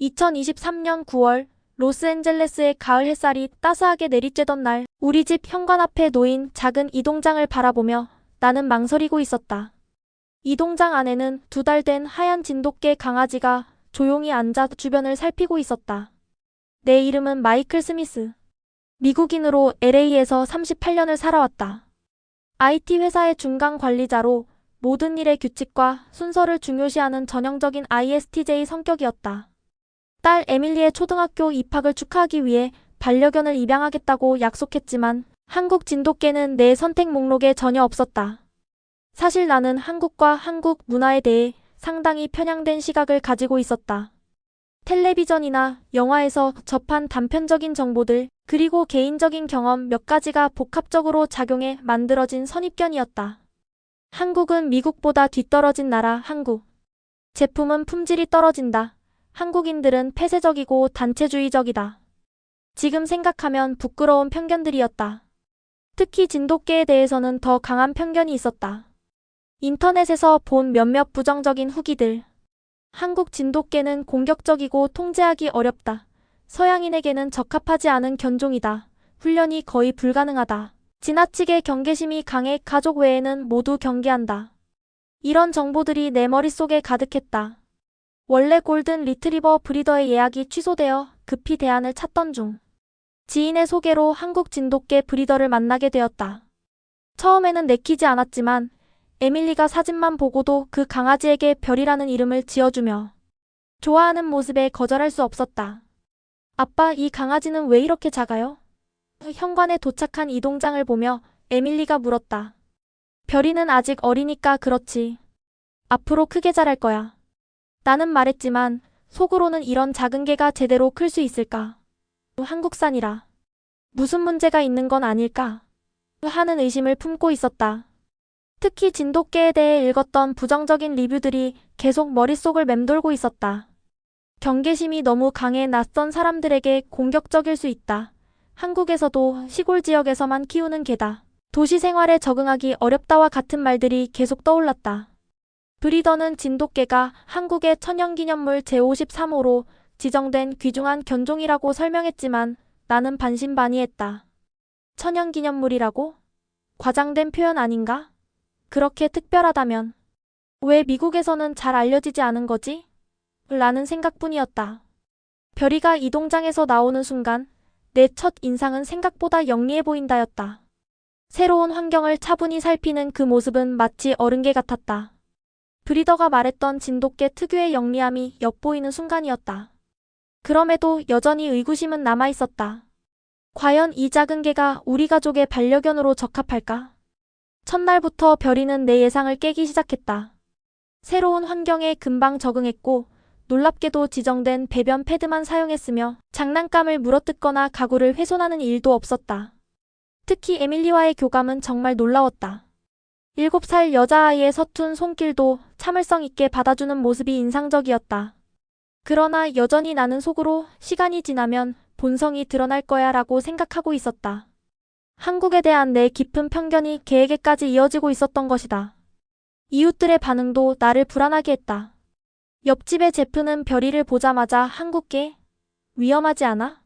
2023년 9월 로스앤젤레스의 가을 햇살이 따스하게 내리쬐던 날, 우리 집 현관 앞에 놓인 작은 이동장을 바라보며 나는 망설이고 있었다. 이동장 안에는 2달 된 하얀 진돗개 강아지가 조용히 앉아 주변을 살피고 있었다. 내 이름은 마이클 스미스. 미국인으로 LA에서 38년을 살아왔다. IT 회사의 중간 관리자로 모든 일의 규칙과 순서를 중요시하는 전형적인 ISTJ 성격이었다. 딸 에밀리의 초등학교 입학을 축하하기 위해 반려견을 입양하겠다고 약속했지만 한국 진돗개는 내 선택 목록에 전혀 없었다. 사실 나는 한국과 한국 문화에 대해 상당히 편향된 시각을 가지고 있었다. 텔레비전이나 영화에서 접한 단편적인 정보들, 그리고 개인적인 경험 몇 가지가 복합적으로 작용해 만들어진 선입견이었다. 한국은 미국보다 뒤떨어진 나라. 한국 제품은 품질이 떨어진다. 한국인들은 폐쇄적이고 단체주의적이다. 지금 생각하면 부끄러운 편견들이었다. 특히 진돗개에 대해서는 더 강한 편견이 있었다. 인터넷에서 본 몇몇 부정적인 후기들. 한국 진돗개는 공격적이고 통제하기 어렵다. 서양인에게는 적합하지 않은 견종이다. 훈련이 거의 불가능하다. 지나치게 경계심이 강해 가족 외에는 모두 경계한다. 이런 정보들이 내 머릿속에 가득했다. 원래 골든 리트리버 브리더의 예약이 취소되어 급히 대안을 찾던 중 지인의 소개로 한국 진돗개 브리더를 만나게 되었다. 처음에는 내키지 않았지만 에밀리가 사진만 보고도 그 강아지에게 별이라는 이름을 지어주며 좋아하는 모습에 거절할 수 없었다. 아빠, 이 강아지는 왜 이렇게 작아요? 현관에 도착한 이동장을 보며 에밀리가 물었다. 별이는 아직 어리니까 그렇지. 앞으로 크게 자랄 거야. 나는 말했지만 속으로는 이런 작은 개가 제대로 클 수 있을까? 한국산이라. 무슨 문제가 있는 건 아닐까? 하는 의심을 품고 있었다. 특히 진돗개에 대해 읽었던 부정적인 리뷰들이 계속 머릿속을 맴돌고 있었다. 경계심이 너무 강해 낯선 사람들에게 공격적일 수 있다. 한국에서도 시골 지역에서만 키우는 개다. 도시 생활에 적응하기 어렵다와 같은 말들이 계속 떠올랐다. 브리더는 진돗개가 한국의 천연기념물 제53호로 지정된 귀중한 견종이라고 설명했지만 나는 반신반의했다. 천연기념물이라고? 과장된 표현 아닌가? 그렇게 특별하다면 왜 미국에서는 잘 알려지지 않은 거지? 라는 생각뿐이었다. 별이가 이동장에서 나오는 순간 내 첫 인상은 생각보다 영리해 보인다였다. 새로운 환경을 차분히 살피는 그 모습은 마치 어른개 같았다. 브리더가 말했던 진돗개 특유의 영리함이 엿보이는 순간이었다. 그럼에도 여전히 의구심은 남아있었다. 과연 이 작은 개가 우리 가족의 반려견으로 적합할까? 첫날부터 별이는 내 예상을 깨기 시작했다. 새로운 환경에 금방 적응했고 놀랍게도 지정된 배변 패드만 사용했으며 장난감을 물어뜯거나 가구를 훼손하는 일도 없었다. 특히 에밀리와의 교감은 정말 놀라웠다. 7살 여자아이의 서툰 손길도 참을성 있게 받아주는 모습이 인상적이었다. 그러나 여전히 나는 속으로 시간이 지나면 본성이 드러날 거야 라고 생각하고 있었다. 한국에 대한 내 깊은 편견이 개에게까지 이어지고 있었던 것이다. 이웃들의 반응도 나를 불안하게 했다. 옆집의 제프는 별이를 보자마자 한국개? 위험하지 않아?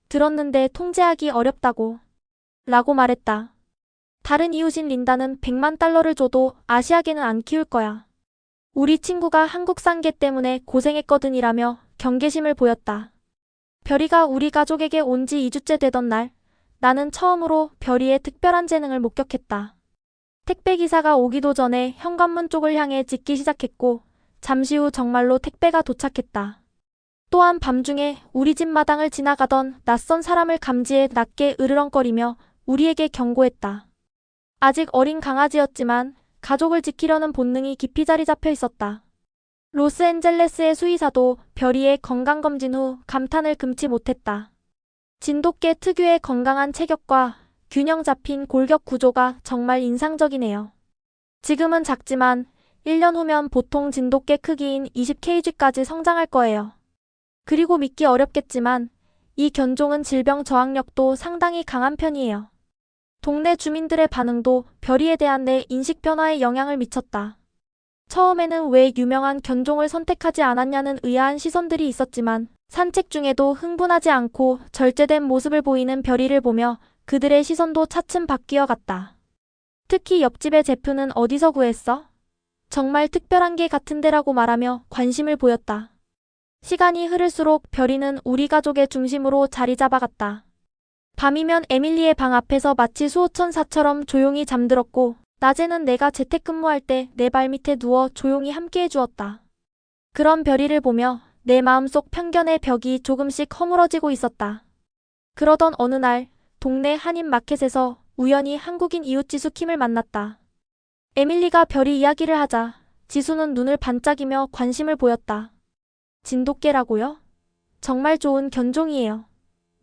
들었는데 통제하기 어렵다고. 라고 말했다. 다른 이웃인 린다는 100만 달러를 줘도 아시아개는 안 키울 거야. 우리 친구가 한국산 개 때문에 고생했거든이라며 경계심을 보였다. 별이가 우리 가족에게 온 지 2주째 되던 날, 나는 처음으로 별이의 특별한 재능을 목격했다. 택배기사가 오기도 전에 현관문 쪽을 향해 짖기 시작했고 잠시 후 정말로 택배가 도착했다. 또한 밤중에 우리 집 마당을 지나가던 낯선 사람을 감지해 낮게 으르렁거리며 우리에게 경고했다. 아직 어린 강아지였지만 가족을 지키려는 본능이 깊이 자리 잡혀 있었다. 로스앤젤레스의 수의사도 별이의 건강검진 후 감탄을 금치 못했다. 진돗개 특유의 건강한 체격과 균형 잡힌 골격 구조가 정말 인상적이네요. 지금은 작지만 1년 후면 보통 진돗개 크기인 20kg까지 성장할 거예요. 그리고 믿기 어렵겠지만 이 견종은 질병 저항력도 상당히 강한 편이에요. 동네 주민들의 반응도 별이에 대한 내 인식 변화에 영향을 미쳤다. 처음에는 왜 유명한 견종을 선택하지 않았냐는 의아한 시선들이 있었지만 산책 중에도 흥분하지 않고 절제된 모습을 보이는 별이를 보며 그들의 시선도 차츰 바뀌어 갔다. 특히 옆집의 제프는 어디서 구했어? 정말 특별한 게 같은데라고 말하며 관심을 보였다. 시간이 흐를수록 별이는 우리 가족의 중심으로 자리 잡아갔다. 밤이면 에밀리의 방 앞에서 마치 수호천사처럼 조용히 잠들었고, 낮에는 내가 재택근무할 때 내 발밑에 누워 조용히 함께해 주었다. 그런 별이를 보며 내 마음속 편견의 벽이 조금씩 허물어지고 있었다. 그러던 어느 날 동네 한인 마켓에서 우연히 한국인 이웃 지수 킴을 만났다. 에밀리가 별이 이야기를 하자 지수는 눈을 반짝이며 관심을 보였다. 진돗개라고요? 정말 좋은 견종이에요.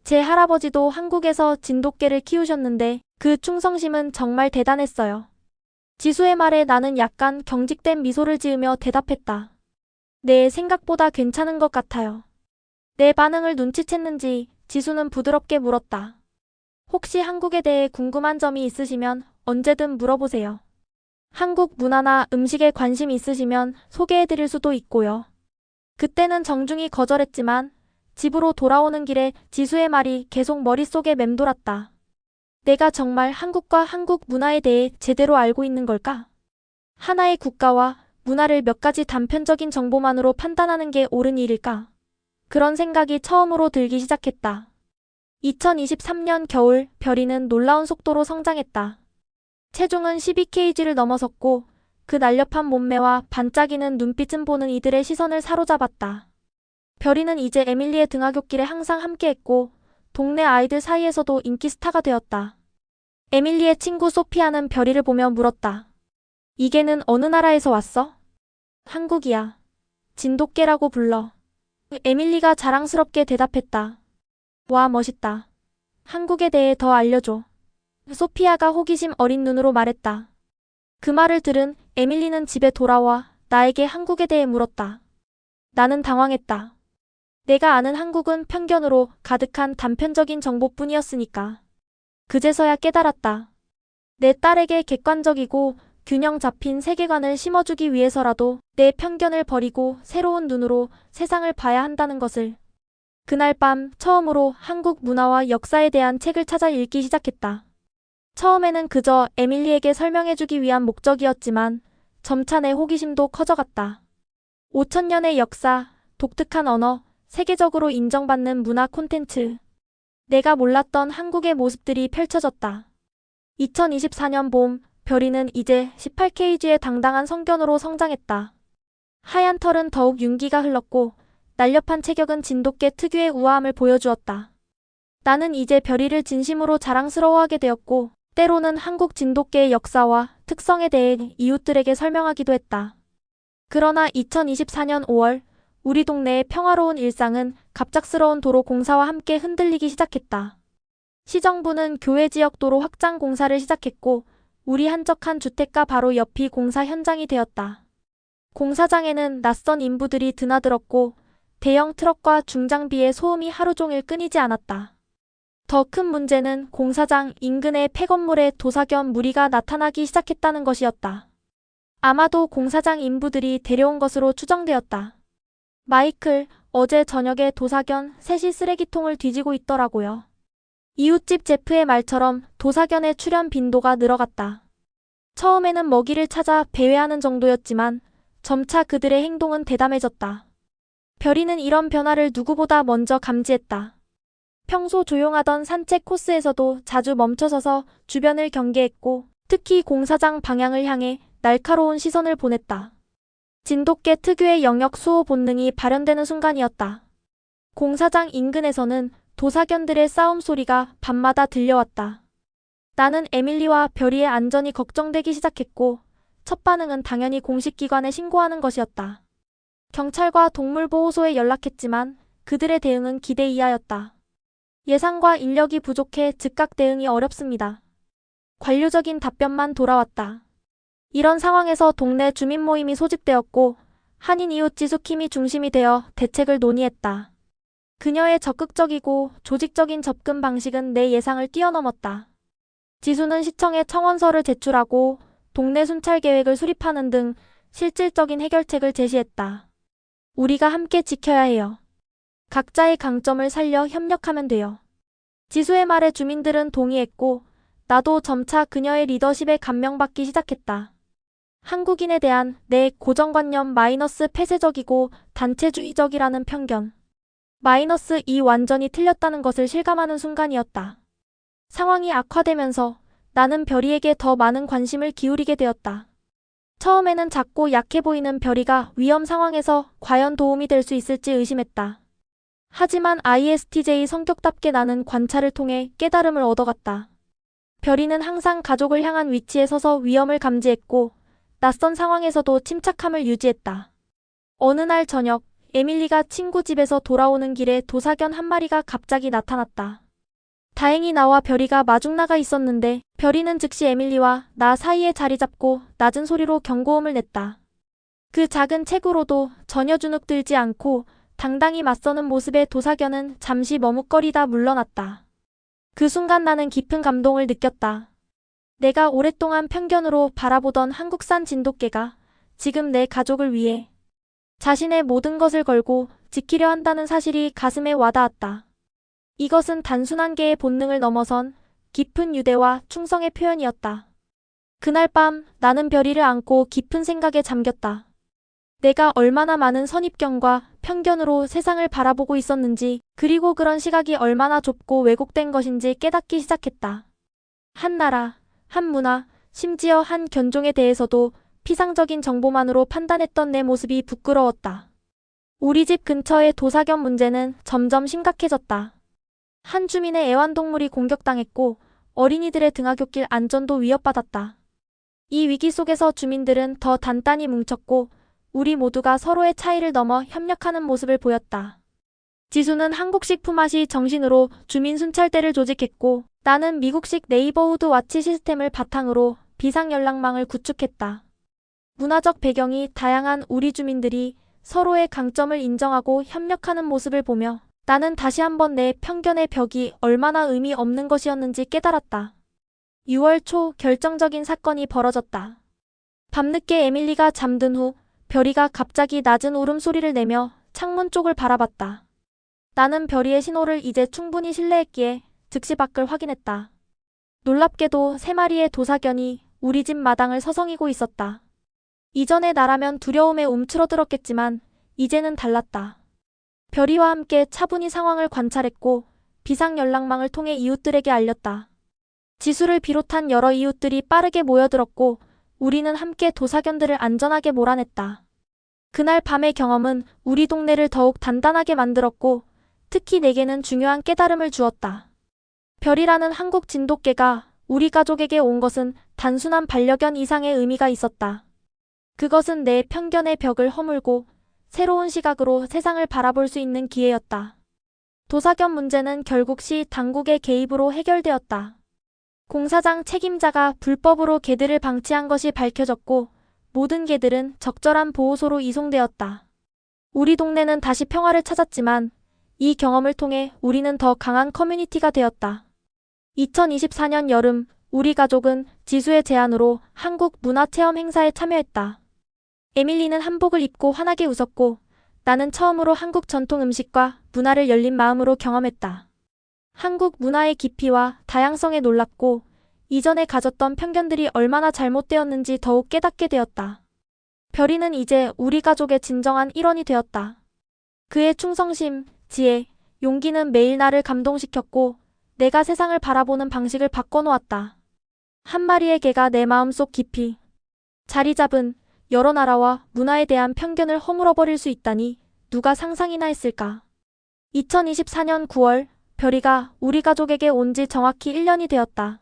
제 할아버지도 한국에서 진돗개를 키우셨는데 그 충성심은 정말 대단했어요. 지수의 말에 나는 약간 경직된 미소를 지으며 대답했다. 네, 생각보다 괜찮은 것 같아요. 내 반응을 눈치챘는지 지수는 부드럽게 물었다. 혹시 한국에 대해 궁금한 점이 있으시면 언제든 물어보세요. 한국 문화나 음식에 관심 있으시면 소개해드릴 수도 있고요. 그때는 정중히 거절했지만 집으로 돌아오는 길에 지수의 말이 계속 머릿속에 맴돌았다. 내가 정말 한국과 한국 문화에 대해 제대로 알고 있는 걸까? 하나의 국가와 문화를 몇 가지 단편적인 정보만으로 판단하는 게 옳은 일일까? 그런 생각이 처음으로 들기 시작했다. 2023년 겨울 별이는 놀라운 속도로 성장했다. 체중은 12kg를 넘어섰고 그 날렵한 몸매와 반짝이는 눈빛은 보는 이들의 시선을 사로잡았다. 별이는 이제 에밀리의 등하굣길에 항상 함께했고 동네 아이들 사이에서도 인기 스타가 되었다. 에밀리의 친구 소피아는 별이를 보며 물었다. 이 개는 어느 나라에서 왔어? 한국이야. 진돗개라고 불러. 에밀리가 자랑스럽게 대답했다. 와, 멋있다. 한국에 대해 더 알려줘. 소피아가 호기심 어린 눈으로 말했다. 그 말을 들은 에밀리는 집에 돌아와 나에게 한국에 대해 물었다. 나는 당황했다. 내가 아는 한국은 편견으로 가득한 단편적인 정보뿐이었으니까. 그제서야 깨달았다. 내 딸에게 객관적이고 균형 잡힌 세계관을 심어주기 위해서라도 내 편견을 버리고 새로운 눈으로 세상을 봐야 한다는 것을. 그날 밤 처음으로 한국 문화와 역사에 대한 책을 찾아 읽기 시작했다. 처음에는 그저 에밀리에게 설명해주기 위한 목적이었지만 점차 내 호기심도 커져갔다. 5,000년의 역사, 독특한 언어, 세계적으로 인정받는 문화 콘텐츠. 내가 몰랐던 한국의 모습들이 펼쳐졌다. 2024년 봄, 별이는 이제 18kg의 당당한 성견으로 성장했다. 하얀 털은 더욱 윤기가 흘렀고 날렵한 체격은 진돗개 특유의 우아함을 보여주었다. 나는 이제 별이를 진심으로 자랑스러워하게 되었고 때로는 한국 진돗개의 역사와 특성에 대해 이웃들에게 설명하기도 했다. 그러나 2024년 5월 우리 동네의 평화로운 일상은 갑작스러운 도로 공사와 함께 흔들리기 시작했다. 시정부는 교외 지역 도로 확장 공사를 시작했고 우리 한적한 주택가 바로 옆이 공사 현장이 되었다. 공사장에는 낯선 인부들이 드나들었고 대형 트럭과 중장비의 소음이 하루 종일 끊이지 않았다. 더 큰 문제는 공사장 인근의 폐건물에 도사견 무리가 나타나기 시작했다는 것이었다. 아마도 공사장 인부들이 데려온 것으로 추정되었다. 마이클, 어제 저녁에 도사견 셋이 쓰레기통을 뒤지고 있더라고요. 이웃집 제프의 말처럼 도사견의 출현 빈도가 늘어갔다. 처음에는 먹이를 찾아 배회하는 정도였지만 점차 그들의 행동은 대담해졌다. 별이는 이런 변화를 누구보다 먼저 감지했다. 평소 조용하던 산책 코스에서도 자주 멈춰서서 주변을 경계했고 특히 공사장 방향을 향해 날카로운 시선을 보냈다. 진돗개 특유의 영역 수호 본능이 발현되는 순간이었다. 공사장 인근에서는 도사견들의 싸움 소리가 밤마다 들려왔다. 나는 에밀리와 별이의 안전이 걱정되기 시작했고 첫 반응은 당연히 공식 기관에 신고하는 것이었다. 경찰과 동물보호소에 연락했지만 그들의 대응은 기대 이하였다. 예산과 인력이 부족해 즉각 대응이 어렵습니다. 관료적인 답변만 돌아왔다. 이런 상황에서 동네 주민 모임이 소집되었고 한인 이웃 지수 킴이 중심이 되어 대책을 논의했다. 그녀의 적극적이고 조직적인 접근 방식은 내 예상을 뛰어넘었다. 지수는 시청에 청원서를 제출하고 동네 순찰 계획을 수립하는 등 실질적인 해결책을 제시했다. 우리가 함께 지켜야 해요. 각자의 강점을 살려 협력하면 돼요. 지수의 말에 주민들은 동의했고 나도 점차 그녀의 리더십에 감명받기 시작했다. 한국인에 대한 내 고정관념 마이너스 폐쇄적이고 단체주의적이라는 편견. 마이너스 2 완전히 틀렸다는 것을 실감하는 순간이었다. 상황이 악화되면서 나는 별이에게 더 많은 관심을 기울이게 되었다. 처음에는 작고 약해 보이는 별이가 위험 상황에서 과연 도움이 될 수 있을지 의심했다. 하지만 ISTJ 성격답게 나는 관찰을 통해 깨달음을 얻어갔다. 별이는 항상 가족을 향한 위치에 서서 위험을 감지했고 낯선 상황에서도 침착함을 유지했다. 어느 날 저녁, 에밀리가 친구 집에서 돌아오는 길에 도사견 한 마리가 갑자기 나타났다. 다행히 나와 별이가 마중나가 있었는데 별이는 즉시 에밀리와 나 사이에 자리 잡고 낮은 소리로 경고음을 냈다. 그 작은 체구로도 전혀 주눅들지 않고 당당히 맞서는 모습에 도사견은 잠시 머뭇거리다 물러났다. 그 순간 나는 깊은 감동을 느꼈다. 내가 오랫동안 편견으로 바라보던 한국산 진돗개가 지금 내 가족을 위해 자신의 모든 것을 걸고 지키려 한다는 사실이 가슴에 와닿았다. 이것은 단순한 개의 본능을 넘어선 깊은 유대와 충성의 표현이었다. 그날 밤 나는 별이를 안고 깊은 생각에 잠겼다. 내가 얼마나 많은 선입견과 편견으로 세상을 바라보고 있었는지, 그리고 그런 시각이 얼마나 좁고 왜곡된 것인지 깨닫기 시작했다. 한 나라, 한 문화, 심지어 한 견종에 대해서도 피상적인 정보만으로 판단했던 내 모습이 부끄러웠다. 우리 집 근처의 도사견 문제는 점점 심각해졌다. 한 주민의 애완동물이 공격당했고 어린이들의 등하굣길 안전도 위협받았다. 이 위기 속에서 주민들은 더 단단히 뭉쳤고 우리 모두가 서로의 차이를 넘어 협력하는 모습을 보였다. 지수는 한국식 품앗이 정신으로 주민 순찰대를 조직했고 나는 미국식 네이버후드 와치 시스템을 바탕으로 비상연락망을 구축했다. 문화적 배경이 다양한 우리 주민들이 서로의 강점을 인정하고 협력하는 모습을 보며 나는 다시 한번 내 편견의 벽이 얼마나 의미 없는 것이었는지 깨달았다. 6월 초 결정적인 사건이 벌어졌다. 밤늦게 에밀리가 잠든 후 별이가 갑자기 낮은 울음소리를 내며 창문 쪽을 바라봤다. 나는 별이의 신호를 이제 충분히 신뢰했기에 즉시 밖을 확인했다. 놀랍게도 3마리의 도사견이 우리 집 마당을 서성이고 있었다. 이전에 나라면 두려움에 움츠러들었겠지만 이제는 달랐다. 별이와 함께 차분히 상황을 관찰했고 비상연락망을 통해 이웃들에게 알렸다. 지수를 비롯한 여러 이웃들이 빠르게 모여들었고 우리는 함께 도사견들을 안전하게 몰아냈다. 그날 밤의 경험은 우리 동네를 더욱 단단하게 만들었고 특히 내게는 중요한 깨달음을 주었다. 별이라는 한국 진돗개가 우리 가족에게 온 것은 단순한 반려견 이상의 의미가 있었다. 그것은 내 편견의 벽을 허물고 새로운 시각으로 세상을 바라볼 수 있는 기회였다. 도사견 문제는 결국 시 당국의 개입으로 해결되었다. 공사장 책임자가 불법으로 개들을 방치한 것이 밝혀졌고 모든 개들은 적절한 보호소로 이송되었다. 우리 동네는 다시 평화를 찾았지만 이 경험을 통해 우리는 더 강한 커뮤니티가 되었다. 2024년 여름 우리 가족은 지수의 제안으로 한국 문화체험 행사에 참여했다. 에밀리는 한복을 입고 환하게 웃었고 나는 처음으로 한국 전통 음식과 문화를 열린 마음으로 경험했다. 한국 문화의 깊이와 다양성에 놀랐고 이전에 가졌던 편견들이 얼마나 잘못되었는지 더욱 깨닫게 되었다. 별이는 이제 우리 가족의 진정한 일원이 되었다. 그의 충성심, 지혜, 용기는 매일 나를 감동시켰고 내가 세상을 바라보는 방식을 바꿔놓았다. 한 마리의 개가 내 마음속 깊이 자리 잡은 여러 나라와 문화에 대한 편견을 허물어버릴 수 있다니 누가 상상이나 했을까. 2024년 9월 별이가 우리 가족에게 온 지 정확히 1년이 되었다.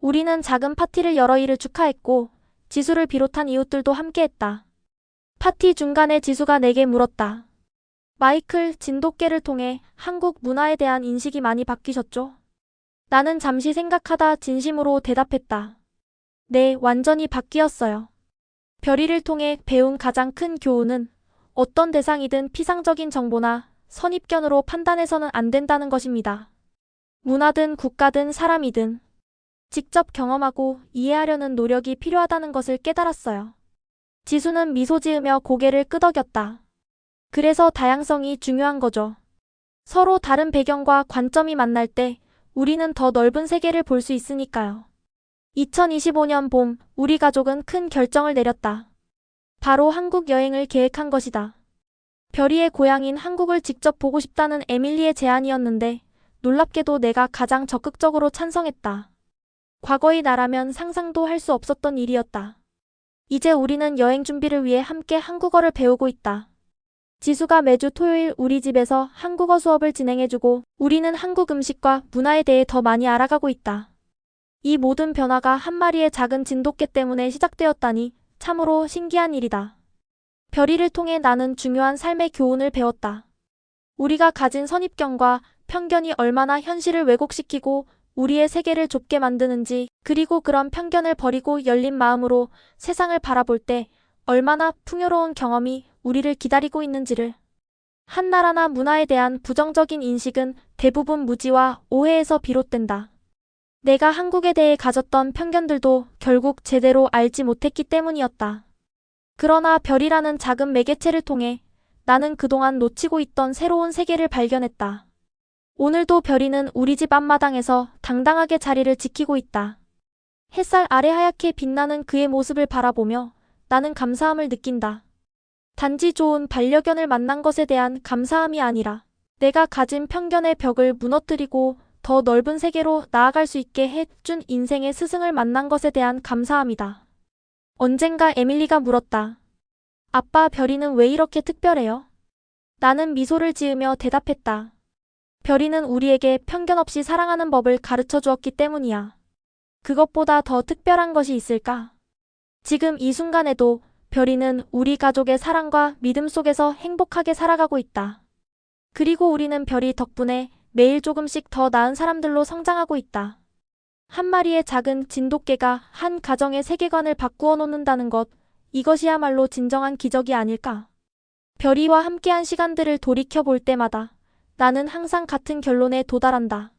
우리는 작은 파티를 열어 이를 축하했고 지수를 비롯한 이웃들도 함께했다. 파티 중간에 지수가 내게 물었다. 마이클, 진돗개를 통해 한국 문화에 대한 인식이 많이 바뀌셨죠? 나는 잠시 생각하다 진심으로 대답했다. 네, 완전히 바뀌었어요. 별이를 통해 배운 가장 큰 교훈은 어떤 대상이든 피상적인 정보나 선입견으로 판단해서는 안 된다는 것입니다. 문화든 국가든 사람이든 직접 경험하고 이해하려는 노력이 필요하다는 것을 깨달았어요. 지수는 미소 지으며 고개를 끄덕였다. 그래서 다양성이 중요한 거죠. 서로 다른 배경과 관점이 만날 때 우리는 더 넓은 세계를 볼 수 있으니까요. 2025년 봄, 우리 가족은 큰 결정을 내렸다. 바로 한국 여행을 계획한 것이다. 별이의 고향인 한국을 직접 보고 싶다는 에밀리의 제안이었는데 놀랍게도 내가 가장 적극적으로 찬성했다. 과거의 나라면 상상도 할 수 없었던 일이었다. 이제 우리는 여행 준비를 위해 함께 한국어를 배우고 있다. 지수가 매주 토요일 우리 집에서 한국어 수업을 진행해주고 우리는 한국 음식과 문화에 대해 더 많이 알아가고 있다. 이 모든 변화가 한 마리의 작은 진돗개 때문에 시작되었다니 참으로 신기한 일이다. 별이를 통해 나는 중요한 삶의 교훈을 배웠다. 우리가 가진 선입견과 편견이 얼마나 현실을 왜곡시키고 우리의 세계를 좁게 만드는지, 그리고 그런 편견을 버리고 열린 마음으로 세상을 바라볼 때 얼마나 풍요로운 경험이 우리를 기다리고 있는지를. 한 나라나 문화에 대한 부정적인 인식은 대부분 무지와 오해에서 비롯된다. 내가 한국에 대해 가졌던 편견들도 결국 제대로 알지 못했기 때문이었다. 그러나 별이라는 작은 매개체를 통해 나는 그동안 놓치고 있던 새로운 세계를 발견했다. 오늘도 별이는 우리 집 앞마당에서 당당하게 자리를 지키고 있다. 햇살 아래 하얗게 빛나는 그의 모습을 바라보며 나는 감사함을 느낀다. 단지 좋은 반려견을 만난 것에 대한 감사함이 아니라 내가 가진 편견의 벽을 무너뜨리고 더 넓은 세계로 나아갈 수 있게 해준 인생의 스승을 만난 것에 대한 감사함이다. 언젠가 에밀리가 물었다. 아빠, 별이는 왜 이렇게 특별해요? 나는 미소를 지으며 대답했다. 별이는 우리에게 편견 없이 사랑하는 법을 가르쳐 주었기 때문이야. 그것보다 더 특별한 것이 있을까? 지금 이 순간에도 별이는 우리 가족의 사랑과 믿음 속에서 행복하게 살아가고 있다. 그리고 우리는 별이 덕분에 매일 조금씩 더 나은 사람들로 성장하고 있다. 한 마리의 작은 진돗개가 한 가정의 세계관을 바꾸어 놓는다는 것, 이것이야말로 진정한 기적이 아닐까? 별이와 함께한 시간들을 돌이켜 볼 때마다 나는 항상 같은 결론에 도달한다.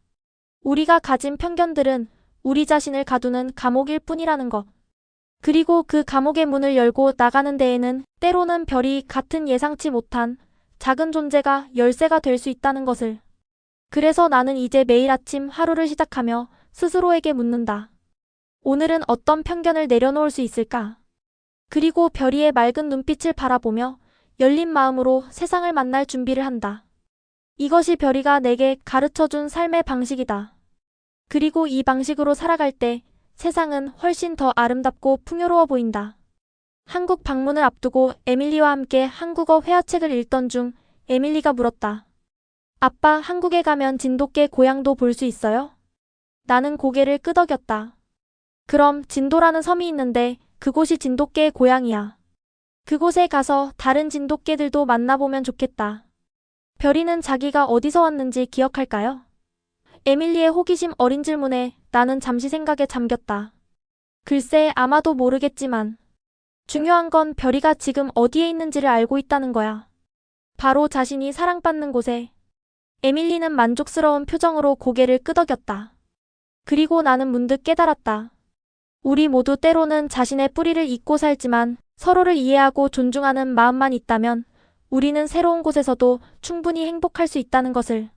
우리가 가진 편견들은 우리 자신을 가두는 감옥일 뿐이라는 것. 그리고 그 감옥의 문을 열고 나가는 데에는 때로는 별이 같은 예상치 못한 작은 존재가 열쇠가 될 수 있다는 것을. 그래서 나는 이제 매일 아침 하루를 시작하며 스스로에게 묻는다. 오늘은 어떤 편견을 내려놓을 수 있을까? 그리고 별이의 맑은 눈빛을 바라보며 열린 마음으로 세상을 만날 준비를 한다. 이것이 별이가 내게 가르쳐준 삶의 방식이다. 그리고 이 방식으로 살아갈 때 세상은 훨씬 더 아름답고 풍요로워 보인다. 한국 방문을 앞두고 에밀리와 함께 한국어 회화책을 읽던 중 에밀리가 물었다. 아빠, 한국에 가면 진돗개 고향도 볼 수 있어요? 나는 고개를 끄덕였다. 그럼 진도라는 섬이 있는데 그곳이 진돗개의 고향이야. 그곳에 가서 다른 진돗개들도 만나보면 좋겠다. 별이는 자기가 어디서 왔는지 기억할까요? 에밀리의 호기심 어린 질문에 나는 잠시 생각에 잠겼다. 글쎄, 아마도 모르겠지만 중요한 건 별이가 지금 어디에 있는지를 알고 있다는 거야. 바로 자신이 사랑받는 곳에. 에밀리는 만족스러운 표정으로 고개를 끄덕였다. 그리고 나는 문득 깨달았다. 우리 모두 때로는 자신의 뿌리를 잊고 살지만 서로를 이해하고 존중하는 마음만 있다면 우리는 새로운 곳에서도 충분히 행복할 수 있다는 것을.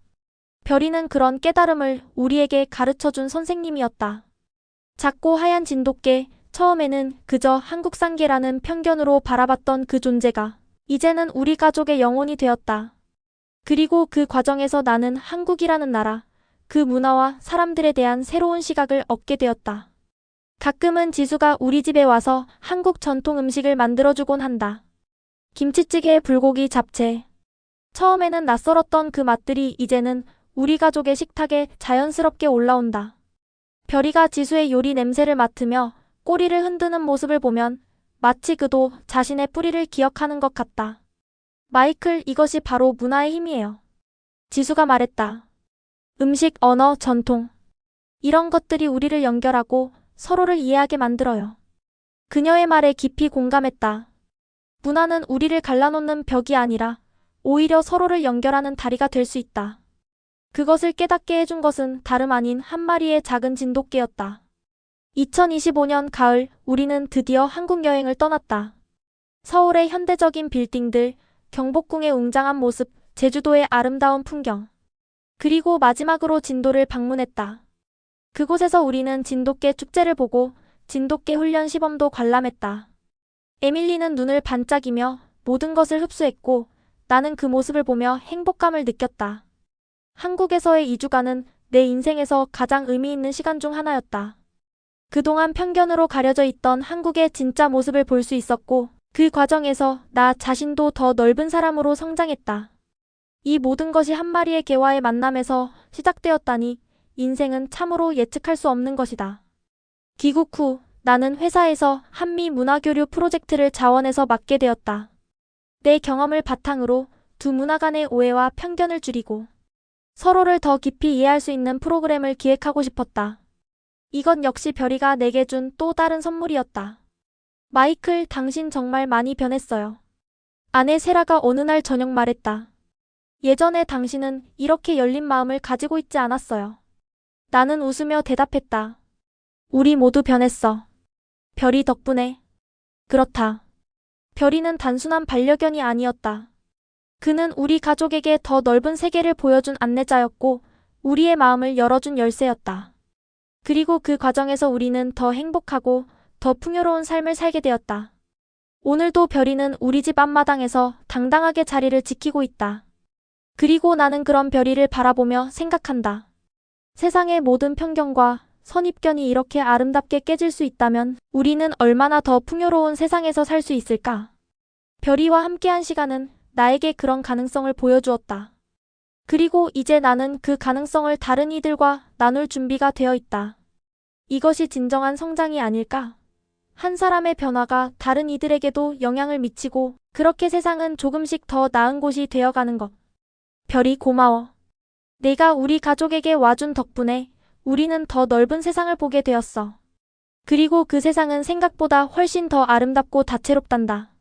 별이는 그런 깨달음을 우리에게 가르쳐준 선생님이었다. 작고 하얀 진돗개, 처음에는 그저 한국산개라는 편견으로 바라봤던 그 존재가 이제는 우리 가족의 영혼이 되었다. 그리고 그 과정에서 나는 한국이라는 나라, 그 문화와 사람들에 대한 새로운 시각을 얻게 되었다. 가끔은 지수가 우리 집에 와서 한국 전통 음식을 만들어주곤 한다. 김치찌개, 불고기, 잡채. 처음에는 낯설었던 그 맛들이 이제는 우리 가족의 식탁에 자연스럽게 올라온다. 별이가 지수의 요리 냄새를 맡으며 꼬리를 흔드는 모습을 보면 마치 그도 자신의 뿌리를 기억하는 것 같다. 마이클, 이것이 바로 문화의 힘이에요. 지수가 말했다. 음식, 언어, 전통. 이런 것들이 우리를 연결하고 서로를 이해하게 만들어요. 그녀의 말에 깊이 공감했다. 문화는 우리를 갈라놓는 벽이 아니라 오히려 서로를 연결하는 다리가 될 수 있다. 그것을 깨닫게 해준 것은 다름 아닌 한 마리의 작은 진돗개였다. 2025년 가을, 우리는 드디어 한국 여행을 떠났다. 서울의 현대적인 빌딩들, 경복궁의 웅장한 모습, 제주도의 아름다운 풍경. 그리고 마지막으로 진도를 방문했다. 그곳에서 우리는 진돗개 축제를 보고 진돗개 훈련 시범도 관람했다. 에밀리는 눈을 반짝이며 모든 것을 흡수했고 나는 그 모습을 보며 행복감을 느꼈다. 한국에서의 2주간은 내 인생에서 가장 의미 있는 시간 중 하나였다. 그동안 편견으로 가려져 있던 한국의 진짜 모습을 볼 수 있었고 그 과정에서 나 자신도 더 넓은 사람으로 성장했다. 이 모든 것이 한 마리의 개와의 만남에서 시작되었다니 인생은 참으로 예측할 수 없는 것이다. 귀국 후 나는 회사에서 한미 문화교류 프로젝트를 자원해서 맡게 되었다. 내 경험을 바탕으로 두 문화 간의 오해와 편견을 줄이고 서로를 더 깊이 이해할 수 있는 프로그램을 기획하고 싶었다. 이건 역시 별이가 내게 준 또 다른 선물이었다. 마이클, 당신 정말 많이 변했어요. 아내 세라가 어느 날 저녁 말했다. 예전에 당신은 이렇게 열린 마음을 가지고 있지 않았어요. 나는 웃으며 대답했다. 우리 모두 변했어. 별이 덕분에. 그렇다. 별이는 단순한 반려견이 아니었다. 그는 우리 가족에게 더 넓은 세계를 보여준 안내자였고 우리의 마음을 열어준 열쇠였다. 그리고 그 과정에서 우리는 더 행복하고 더 풍요로운 삶을 살게 되었다. 오늘도 별이는 우리 집 앞마당에서 당당하게 자리를 지키고 있다. 그리고 나는 그런 별이를 바라보며 생각한다. 세상의 모든 편견과 선입견이 이렇게 아름답게 깨질 수 있다면 우리는 얼마나 더 풍요로운 세상에서 살 수 있을까? 별이와 함께한 시간은 나에게 그런 가능성을 보여주었다. 그리고 이제 나는 그 가능성을 다른 이들과 나눌 준비가 되어 있다. 이것이 진정한 성장이 아닐까? 한 사람의 변화가 다른 이들에게도 영향을 미치고 그렇게 세상은 조금씩 더 나은 곳이 되어가는 것. 별이 고마워. 내가 우리 가족에게 와준 덕분에 우리는 더 넓은 세상을 보게 되었어. 그리고 그 세상은 생각보다 훨씬 더 아름답고 다채롭단다.